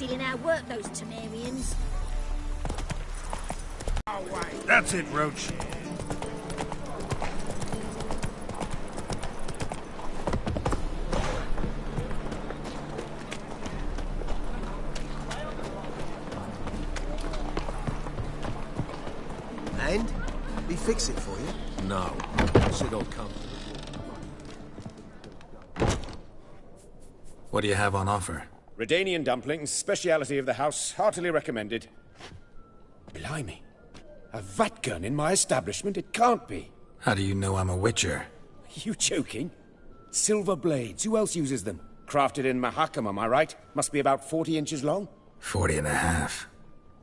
killing our work, those Temerians. That's it, Roach. And? We fix it for you? No. Shit all come. What do you have on offer? Redanian dumplings, speciality of the house, heartily recommended. Blimey. A vat gun in my establishment? It can't be. How do you know I'm a witcher? You joking? Silver blades, who else uses them? Crafted in Mahakam, am I right? Must be about 40 inches long? 40 and a half.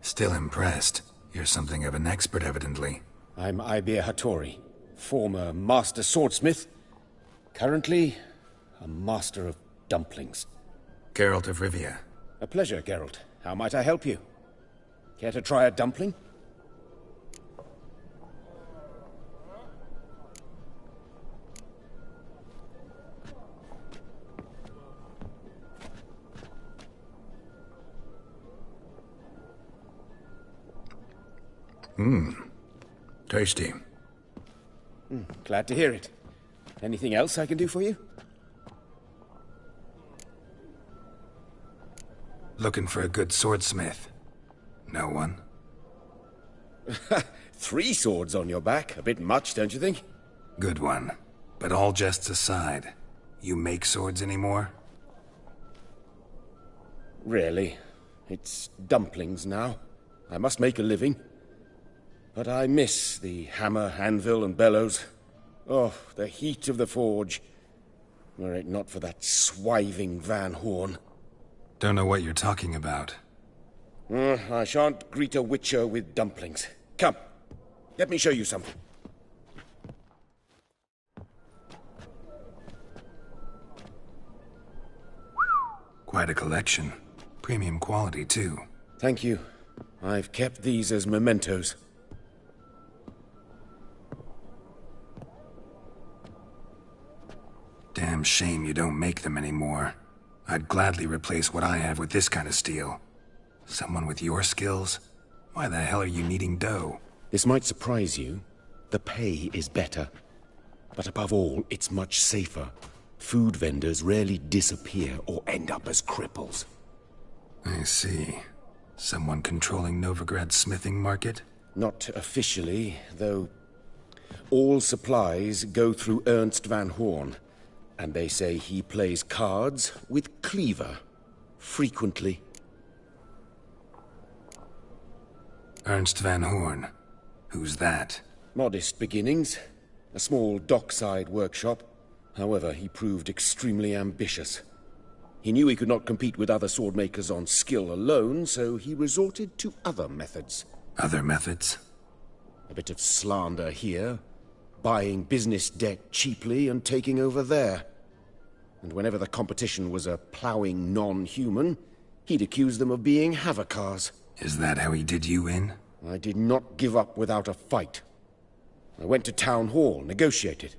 Still impressed. You're something of an expert, evidently. I'm Ibir Hattori, former master swordsmith. Currently, a master of dumplings. Geralt of Rivia. A pleasure, Geralt. How might I help you? Care to try a dumpling? Tasty. Glad to hear it. Anything else I can do for you? Looking for a good swordsmith. No one? 3 swords on your back. A bit much, don't you think? Good one. But all jests aside, you make swords anymore? Really? It's dumplings now. I must make a living. But I miss the hammer, anvil, and bellows. Oh, the heat of the forge. Were it not for that swiving Van Horn. Don't know what you're talking about. I shan't greet a witcher with dumplings. Come, let me show you something. Quite a collection. Premium quality, too. Thank you. I've kept these as mementos. Damn shame you don't make them anymore. I'd gladly replace what I have with this kind of steel. Someone with your skills? Why the hell are you needing dough? This might surprise you. The pay is better. But above all, it's much safer. Food vendors rarely disappear or end up as cripples. I see. Someone controlling Novigrad's smithing market? Not officially, though. All supplies go through Ernst Van Horn. And they say he plays cards with Cleaver. Frequently. Ernst Van Horn. Who's that? Modest beginnings. A small dockside workshop. However, he proved extremely ambitious. He knew he could not compete with other swordmakers on skill alone, so he resorted to other methods. Other methods? A bit of slander here. Buying business debt cheaply and taking over there. And whenever the competition was a ploughing non-human, he'd accuse them of being Havocars. Is that how he did you in? I did not give up without a fight. I went to Town Hall, negotiated.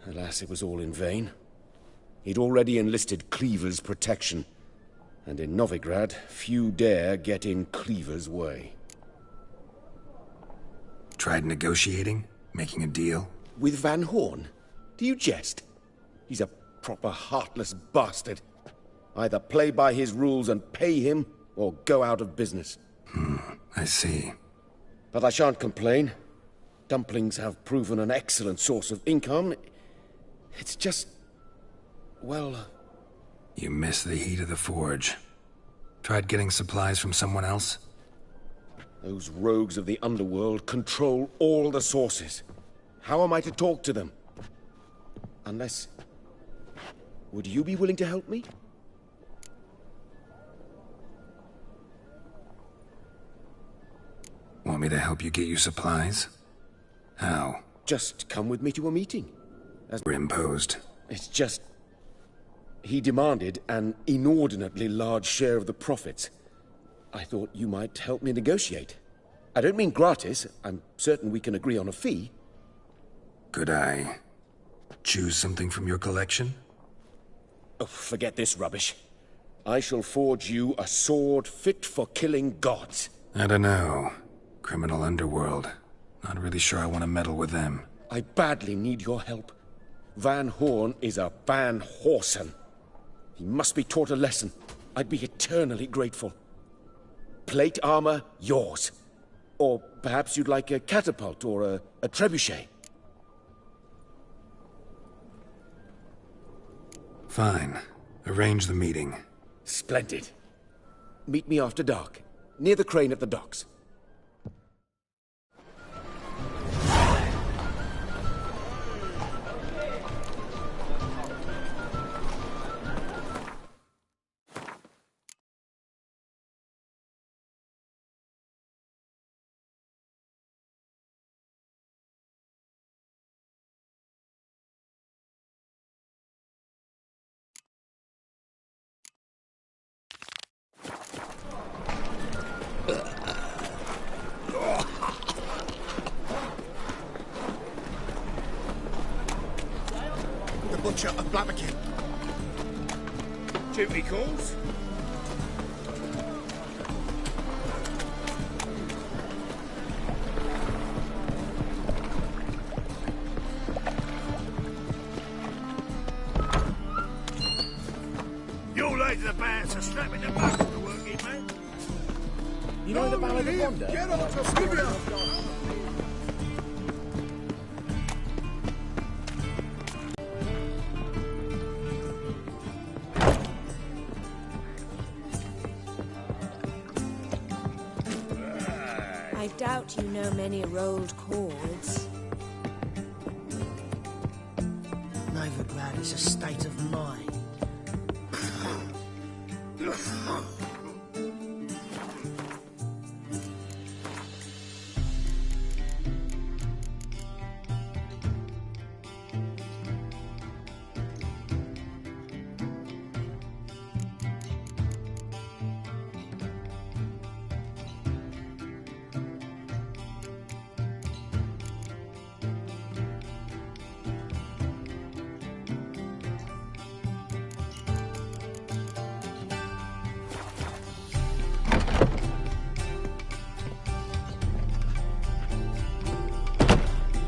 Alas, it was all in vain. He'd already enlisted Cleaver's protection, and in Novigrad, few dare get in Cleaver's way. Tried negotiating? Making a deal? With Van Horn? Do you jest? He's a proper heartless bastard. Either play by his rules and pay him, or go out of business. I see. But I shan't complain. Dumplings have proven an excellent source of income. It's just... well... You miss the heat of the forge. Tried getting supplies from someone else? Those rogues of the underworld control all the sources. How am I to talk to them? Unless... Would you be willing to help me? Want me to help you get you supplies? How? Just come with me to a meeting. We're imposed. It's just... He demanded an inordinately large share of the profits. I thought you might help me negotiate. I don't mean gratis. I'm certain we can agree on a fee. Could I choose something from your collection? Oh, forget this rubbish. I shall forge you a sword fit for killing gods. I don't know. Criminal underworld. Not really sure I want to meddle with them. I badly need your help. Van Horn is a Van Horsen. He must be taught a lesson. I'd be eternally grateful. Plate armor, yours. Or perhaps you'd like a catapult or a trebuchet. Fine. Arrange the meeting. Splendid. Meet me after dark, near the crane at the docks. The butcher of Blaviken. Duty calls. You're late to the bands are slapping the back of the working man. You know the Ballad of Wonder? Get on to Skibia! I doubt you know many rolled chords. Novigrad is a state of mind.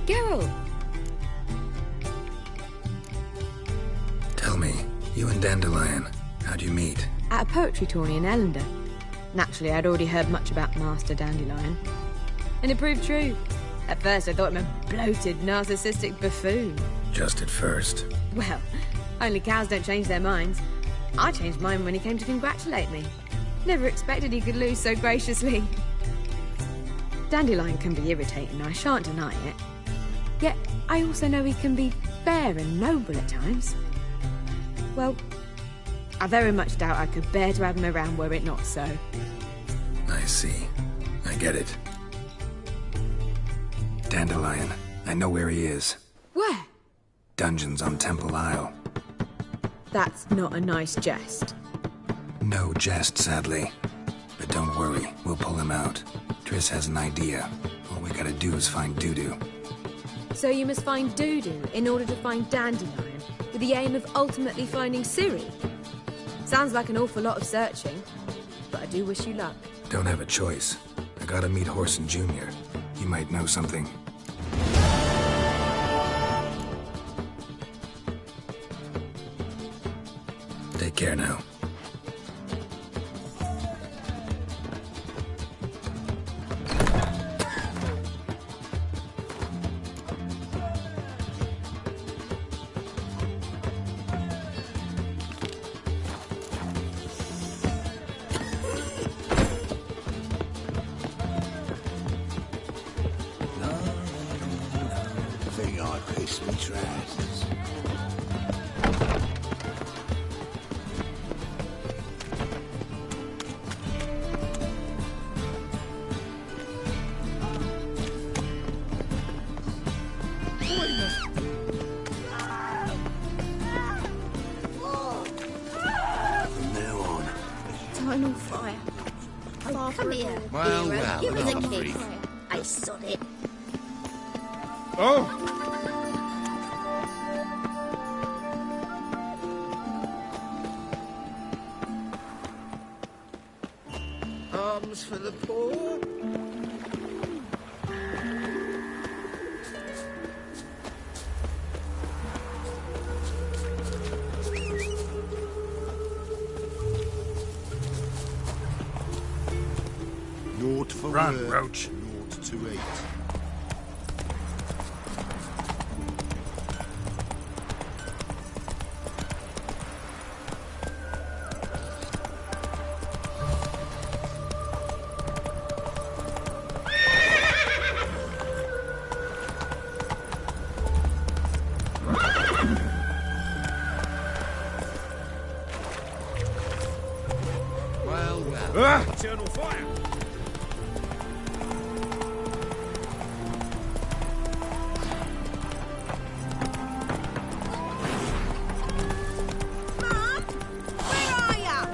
Geralt! Tell me, you and Dandelion, how'd you meet? At a poetry tourney in Ellender. Naturally, I'd already heard much about Master Dandelion. And it proved true. At first, I thought him a bloated, narcissistic buffoon. Just at first. Well, only cows don't change their minds. I changed mine when he came to congratulate me. Never expected he could lose so graciously. Dandelion can be irritating, I shan't deny it. Yet, I also know he can be fair and noble at times. Well, I very much doubt I could bear to have him around were it not so. I see. I get it. Dandelion, I know where he is. Where? Dungeons on Temple Isle. That's not a nice jest. No jest, sadly. But don't worry, we'll pull him out. Triss has an idea. All we gotta do is find Dudu. So you must find Dudu in order to find Dandelion, with the aim of ultimately finding Ciri? Sounds like an awful lot of searching, but I do wish you luck. Don't have a choice. I gotta meet Horson Jr. He might know something. Take care now. Think I piss me trousers. From now on. Final fire. Oh, come here. Well, hero. well, Give us a enough kick. grief. I sod it. Oh! meals for the poor. Naught for Run, word, Roach. naught to eat. Well, well. Eternal fire. Mum, where are ya?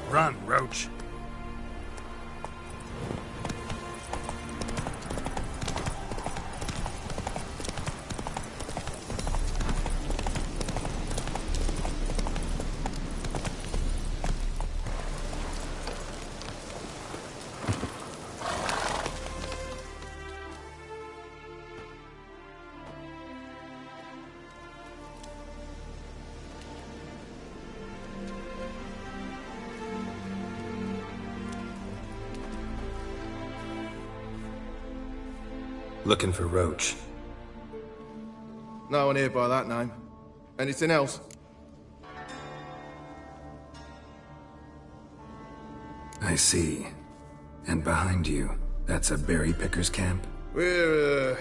Run, Roach. Looking for Roach. No one here by that name. Anything else? I see. And behind you, that's a berry picker's camp? We're,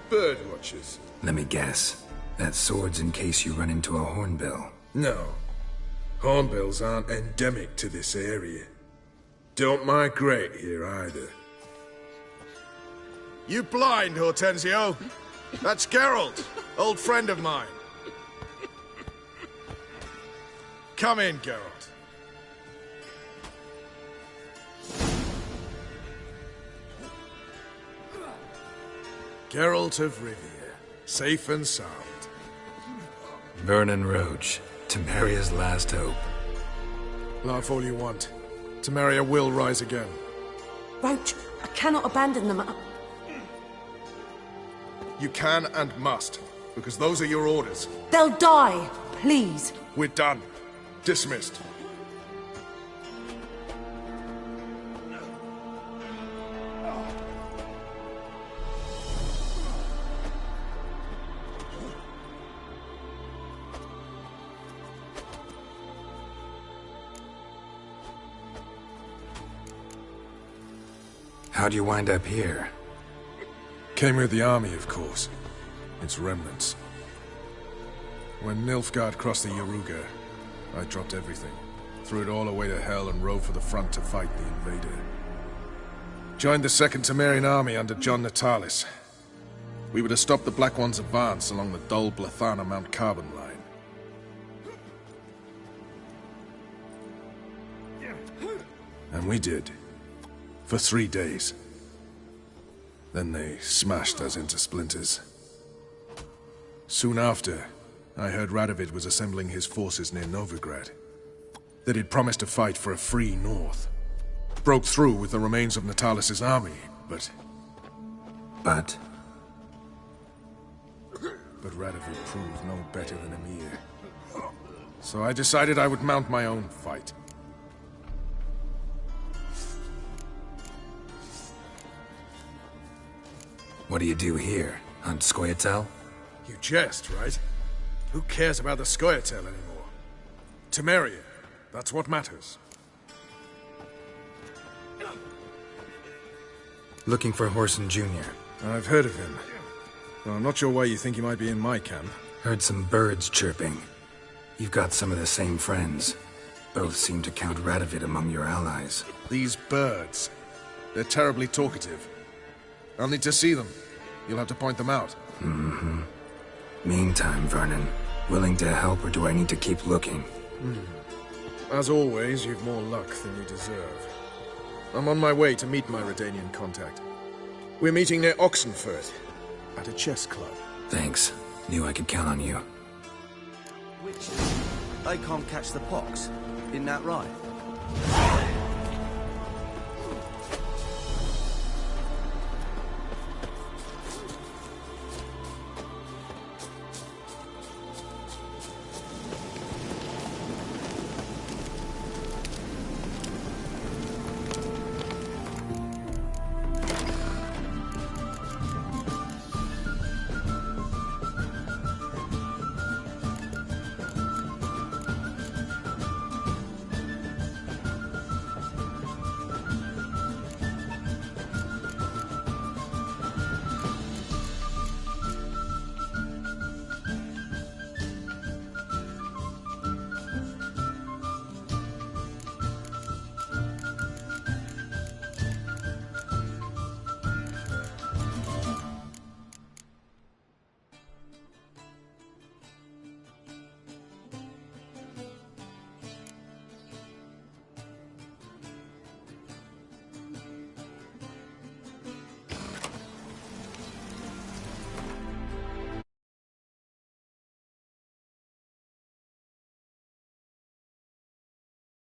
bird watchers. Let me guess. That sword's in case you run into a hornbill. No. Hornbills aren't endemic to this area. Don't migrate here either. You blind, Hortensio? That's Geralt, old friend of mine. Come in, Geralt. Geralt of Rivia, safe and sound. Vernon Roach, Temeria's last hope. Laugh all you want. Temeria will rise again. Roach, I cannot abandon them. You can and must, because those are your orders. They'll die, please. We're done. Dismissed. How'd you wind up here? Came with the army, of course. Its remnants. When Nilfgaard crossed the Yaruga, I dropped everything. Threw it all away to hell and rode for the front to fight the invader. Joined the Second Temerian army under John Natalis. We were to stop the Black One's advance along the Dol Blathana Mount Carbon line. And we did. For 3 days. Then they smashed us into splinters. Soon after, I heard Radovid was assembling his forces near Novigrad. That he'd promised to fight for a free North. Broke through with the remains of Natalis' army, but Radovid proved no better than Emir. So I decided I would mount my own fight. What do you do here? Hunt Scoia'tael? You jest, right? Who cares about the Scoia'tael anymore? Temeria, that's what matters. Looking for Whoreson Jr. I've heard of him. Well, I'm not sure why you think he might be in my camp. Heard some birds chirping. You've got some of the same friends. Both seem to count Radovid among your allies. These birds. They're terribly talkative. I'll need to see them. You'll have to point them out. Mm-hmm. Meantime, Vernon, willing to help or do I need to keep looking? As always, you've more luck than you deserve. I'm on my way to meet my Redanian contact. We're meeting near Oxenford, at a chess club. Thanks. Knew I could count on you. They can't catch the pox. Isn't that right?